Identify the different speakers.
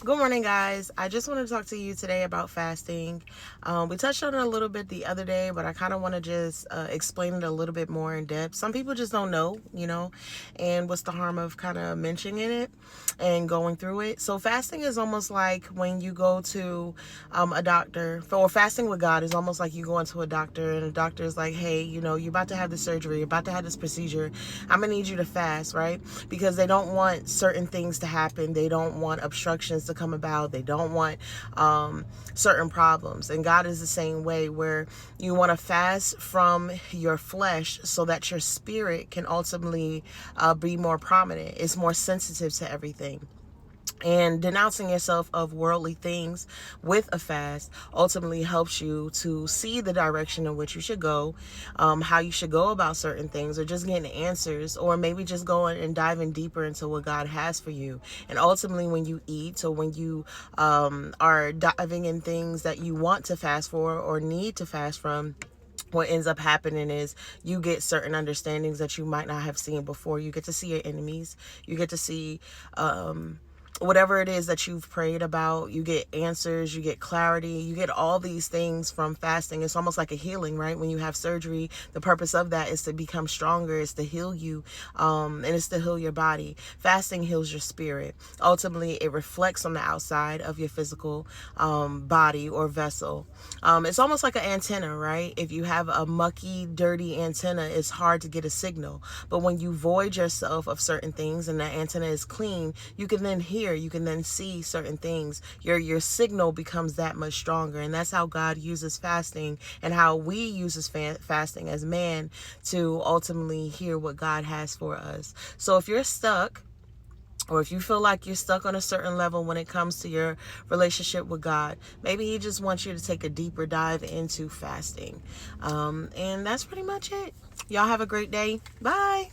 Speaker 1: Good morning, guys. I just wanted to talk to you today about fasting. We touched on it a little bit the other day, but I kind of want to just explain it a little bit more in depth. Some people just don't know, and what's the harm of kind of mentioning it and going through it. So fasting is almost like when you go to a doctor, or fasting with God is almost like you go into a doctor and the doctor is like, hey, you're about to have this surgery, you're about to have this procedure. I'm going to need you to fast, right? Because they don't want certain things to happen. They don't want obstructions to come about. They don't want certain problems. And God is the same way, where you want to fast from your flesh so that your spirit can ultimately be more prominent. It's more sensitive to everything. And denouncing yourself of worldly things with a fast ultimately helps you to see the direction in which you should go, how you should go about certain things, or just getting answers, or maybe just going and diving deeper into what God has for you. And ultimately, when you eat, or when you are diving in things that you want to fast for or need to fast from, what ends up happening is you get certain understandings that you might not have seen before. You get to see your enemies. You get to see whatever it is that you've prayed about. You get answers, you get clarity, you get all these things from fasting. It's almost like a healing, right? When you have surgery, the purpose of that is to become stronger, is to heal you, and it's to heal your body. Fasting heals your spirit. Ultimately, it reflects on the outside of your physical body or vessel. It's almost like an antenna, right? If you have a mucky, dirty antenna, it's hard to get a signal. But when you void yourself of certain things and the antenna is clean, you can then hear, you can then see certain things. Your signal becomes that much stronger. And that's how God uses fasting, and how we uses fasting as man to ultimately hear what God has for us. So if you're stuck, or if you feel like you're stuck on a certain level when it comes to your relationship with God, maybe He just wants you to take a deeper dive into fasting. And that's pretty much it. Y'all have a great day. Bye.